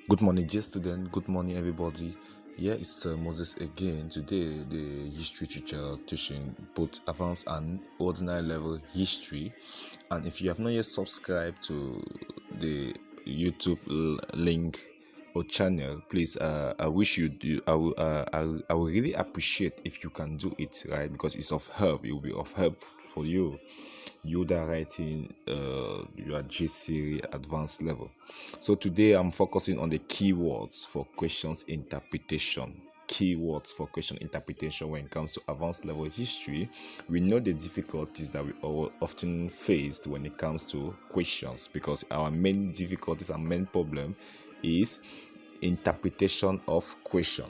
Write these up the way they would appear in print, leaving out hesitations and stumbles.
Good morning, dear student. Good morning, everybody. Here is Moses again. Today, the history teacher teaching both advanced and ordinary level history. And if you have not yet subscribed to the YouTube link or channel, please, I wish you do. I will really appreciate if you can do it, right? Because it's of help. It will be of help for you. You that writing your GC advanced level. So today I'm focusing on the keywords for questions interpretation. Keywords for question interpretation when it comes to advanced level history. We know the difficulties that we all often faced when it comes to questions, because our main difficulties and main problem is interpretation of question.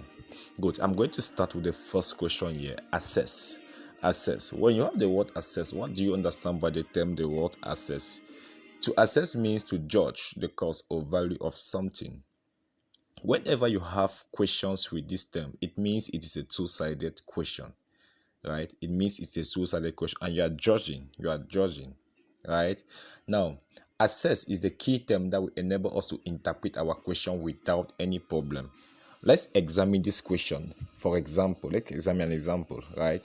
Good. I'm going to start with the first question here. Assess. Assess. When you have the word assess, what do you understand by the term the word assess? To assess means to judge the cost or value of something. Whenever you have questions with this term, it means it is a two-sided question, right? It means it's a two-sided question, and you are judging, right? Now, assess is the key term that will enable us to interpret our question without any problem. Let's examine this question. For example, let's examine an example, right?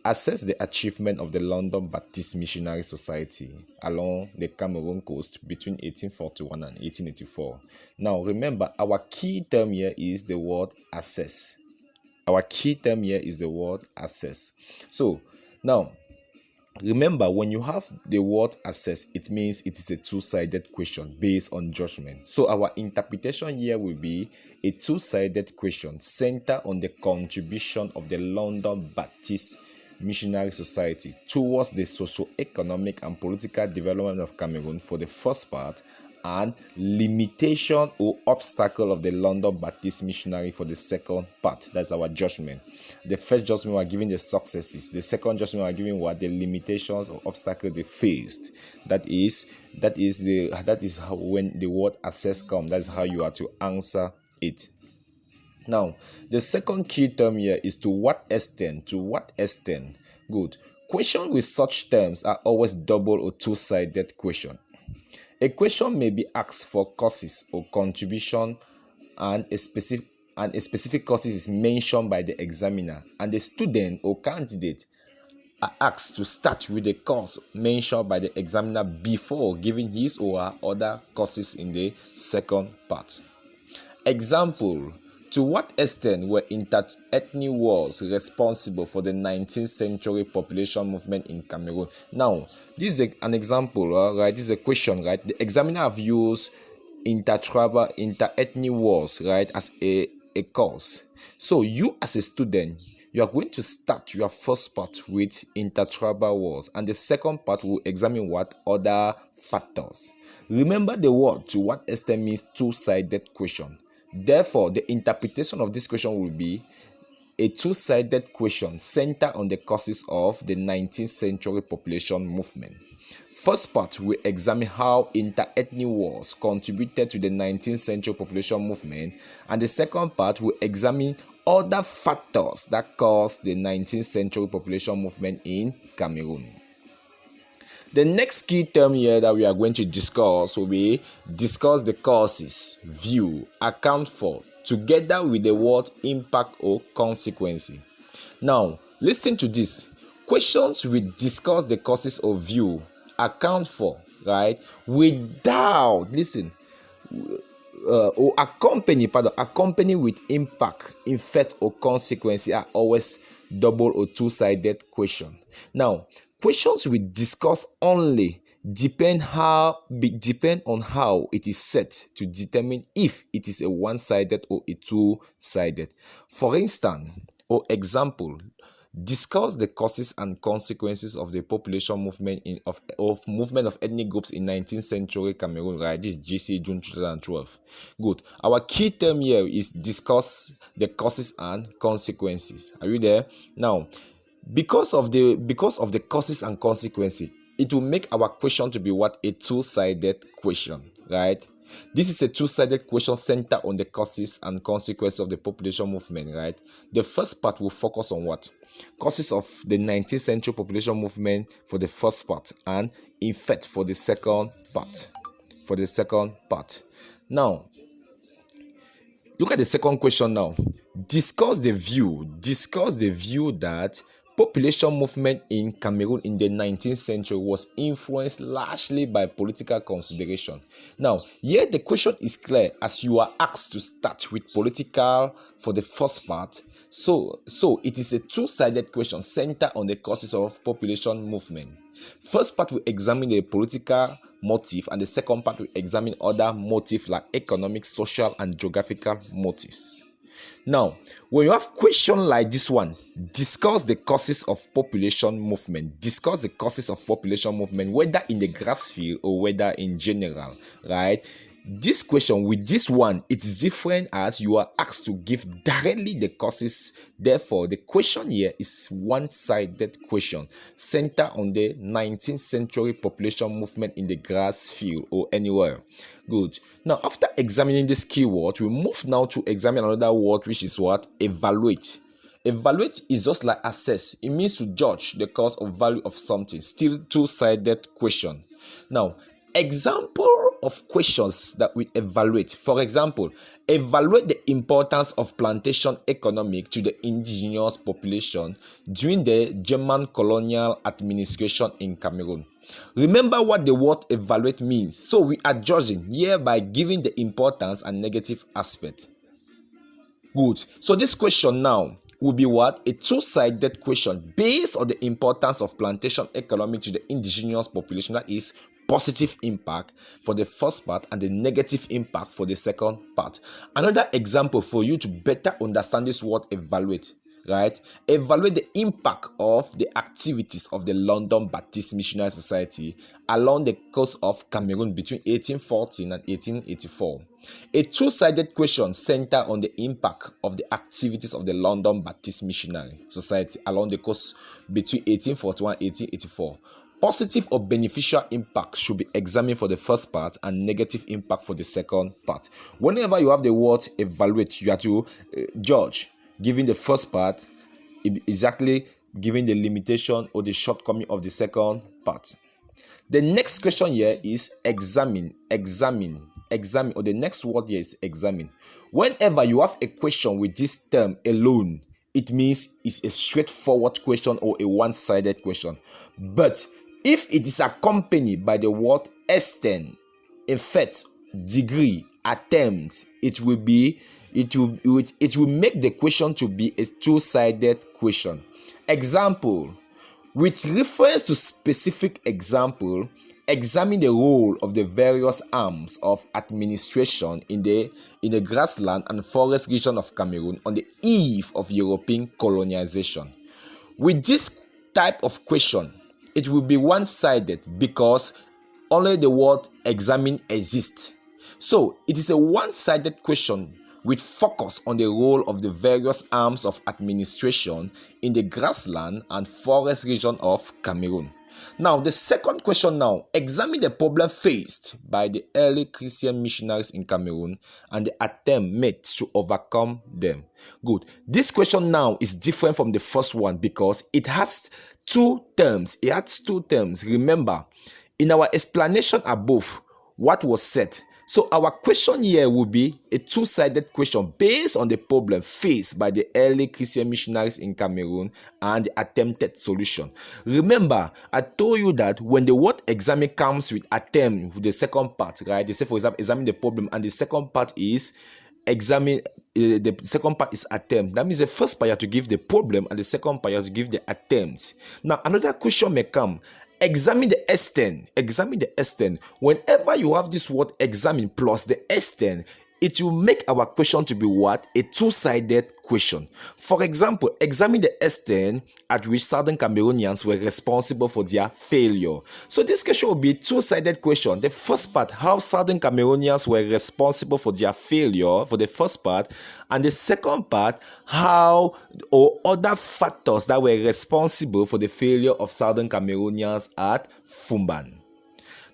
Assess the achievement of the London Baptist Missionary Society along the Cameroon coast between 1841 and 1884. Now, remember, our key term here is the word assess. Our key term here is the word assess. So, now, remember, when you have the word assess, it means it is a two-sided question based on judgment. So our interpretation here will be a two-sided question centered on the contribution of the London Baptist Missionary Society towards the socio-economic and political development of Cameroon for the first part, and limitation or obstacle of the London Baptist Missionary for the second part. That's our judgment. The first judgment we are giving the successes. The second judgment we are giving what the limitations or obstacle they faced. That is how, when the word assess comes, that's how you are to answer it. Now, the second key term here is to what extent. To what extent? Good. Questions with such terms are always double or two-sided question. A question may be asked for causes or contribution, and a specific causes is mentioned by the examiner, and the student or candidate are asked to start with the cause mentioned by the examiner before giving his or her other causes in the second part. Example: to what extent were inter-ethnic wars responsible for the 19th century population movement in Cameroon? Now, this is an example, right? This is a question, right? The examiner have used inter-tribal, inter-ethnic wars, right, as a cause. So you as a student, you are going to start your first part with intertribal wars, and the second part will examine what other factors. Remember, the word to what extent means two-sided question. Therefore, the interpretation of this question will be a two-sided question centered on the causes of the 19th century population movement. First part will examine how inter-ethnic wars contributed to the 19th century population movement, and the second part will examine other factors that caused the 19th century population movement in Cameroon. The next key term here that we are going to discuss will be discuss the causes, view, account for, together with the word impact or consequence. Now, listen to this. Questions will discuss the causes of view, account for, right, without, listen, or accompany with impact, effect, or consequence are always double or two-sided question. Now, questions we discuss only depend on how it is set to determine if it is a one-sided or a two-sided. For instance, or example, discuss the causes and consequences of the population movement of movement of ethnic groups in 19th century Cameroon, right? This is GC June 2012. Good. Our key term here is discuss the causes and consequences. Are you there? Now, because of the causes and consequences, it will make our question to be what? A two-sided question, right? This is a two-sided question centered on the causes and consequences of the population movement, right? The first part will focus on what? Causes of the 19th century population movement for the first part, and effect for the second part. Now, Look at the second question now. Discuss the view that population movement in Cameroon in the 19th century was influenced largely by political consideration. Now, here the question is clear as you are asked to start with political for the first part. So it is a two-sided question centered on the causes of population movement. First part will examine the political motive, and the second part will examine other motives like economic, social, and geographical motives. Now, when you have question like this one, discuss the causes of population movement. Discuss the causes of population movement, whether in the grass field or whether in general, right? This question with this one, it is different as you are asked to give directly the causes. Therefore, the question here is one-sided question centered on the 19th century population movement in the grass field or anywhere. Good. Now, after examining this keyword, we move now to examine another word, which is what? Evaluate. Evaluate is just like assess. It means to judge the cause or value of something. Still two-sided question. Now, example of questions that we evaluate. For example, evaluate the importance of plantation economic to the indigenous population during the German colonial administration in Cameroon. Remember what the word evaluate means. So we are judging here by giving the importance and negative aspect. Good. So this question now will be what? A two-sided question based on the importance of plantation economic to the indigenous population. That is positive impact for the first part and the negative impact for the second part. Another example for you to better understand this word evaluate, right? Evaluate the impact of the activities of the London Baptist Missionary Society along the coast of Cameroon between 1814 and 1884. A two-sided question centered on the impact of the activities of the London Baptist Missionary Society along the coast between 1841 and 1884. Positive or beneficial impact should be examined for the first part and negative impact for the second part. Whenever you have the word evaluate, you have to judge, giving the first part, exactly giving the limitation or the shortcoming of the second part. The next question here is examine, or the next word here is examine. Whenever you have a question with this term alone, it means it's a straightforward question or a one-sided question. But if it is accompanied by the word extent, effect, degree, attempt, it will make the question to be a two-sided question. Example. With reference to specific example, examine the role of the various arms of administration in the grassland and forest region of Cameroon on the eve of European colonization. With this type of question, it will be one-sided because only the word examine exists. So it is a one-sided question with focus on the role of the various arms of administration in the grassland and forest region of Cameroon. Now, the second question now, examine the problem faced by the early Christian missionaries in Cameroon and the attempt made to overcome them. Good. This question now is different from the first one because it has two terms. Remember, in our explanation above, what was said. So our question here will be a two-sided question based on the problem faced by the early Christian missionaries in Cameroon and the attempted solution. Remember, I told you that when the word examine comes with attempt, with the second part, right? They say, for example, examine the problem, and the second part is examine. The second part is attempt. That means the first part you have to give the problem, and the second part you have to give the attempt. Now, another question may come. Examine the extent. Whenever you have this word examine plus the extent, it will make our question to be what? A two-sided question. For example, examine the extent at which Southern Cameroonians were responsible for their failure. So this question will be a two-sided question. The first part, how Southern Cameroonians were responsible for their failure, for the first part, and the second part, how or other factors that were responsible for the failure of Southern Cameroonians at Fumban.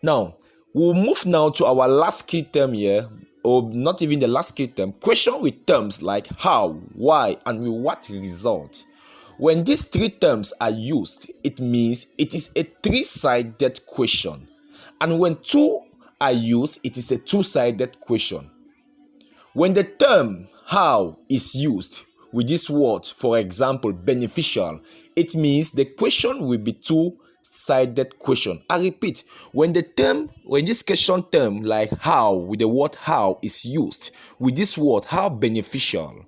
Now, we'll move now to our last key term here, or not even the last key term, question with terms like how, why, and with what result. When these three terms are used, it means it is a three-sided question. And when two are used, it is a two-sided question. When the term how is used with this word, for example, beneficial, it means the question will be two-sided question. I repeat, when this question term like how with the word how is used with this word how beneficial,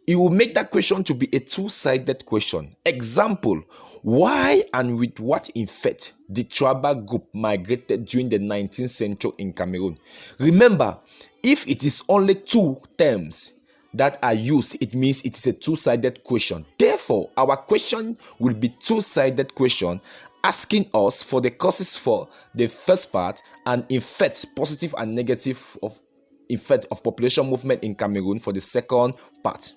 it will make that question to be a two-sided question. Example, why and with what effect did tribal group migrated during the 19th century in Cameroon? Remember, if it is only two terms that are used, it means it is a two-sided question. Therefore, our question will be two-sided question, asking us for the causes for the first part and effects, positive and negative of effect of population movement in Cameroon for the second part.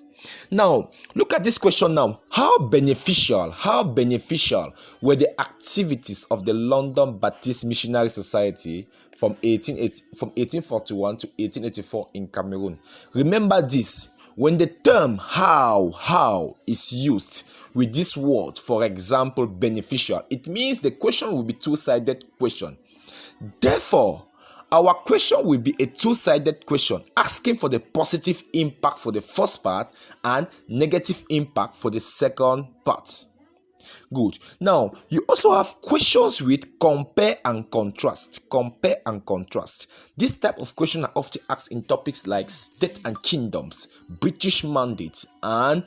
Now, look at this question now. How beneficial were the activities of the London Baptist Missionary Society from 1841 to 1884 in Cameroon? Remember this, when the term how is used with this word, for example, beneficial, it means the question will be two-sided question. Therefore, our question will be a two-sided question, asking for the positive impact for the first part and negative impact for the second part. Good. Now, you also have questions with compare and contrast. Compare and contrast. This type of question are often asked in topics like state and kingdoms, British mandate, and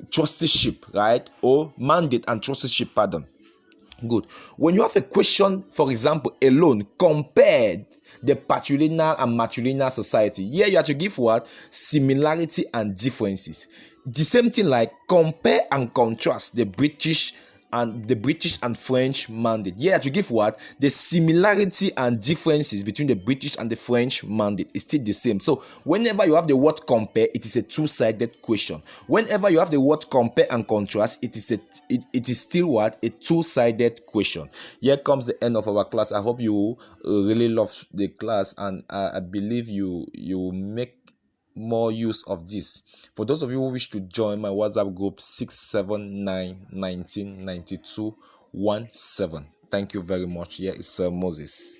trusteeship, right? Or mandate and trusteeship, pardon. Good. When you have a question, for example, alone, compared the patrilineal and matrilineal society, here you have to give what? Similarity and differences. The same thing like compare and contrast the British and French mandate. Here to give what? The similarity and differences between the British and the French mandate is still the same. So whenever you have the word compare, it is a two-sided question. Whenever you have the word compare and contrast, it is still what? A two-sided question. Here comes the end of our class. I hope you really love the class, and I believe you make more use of this. For those of you who wish to join my WhatsApp group, 679 1992 17. Thank you very much. Here is Sir Moses.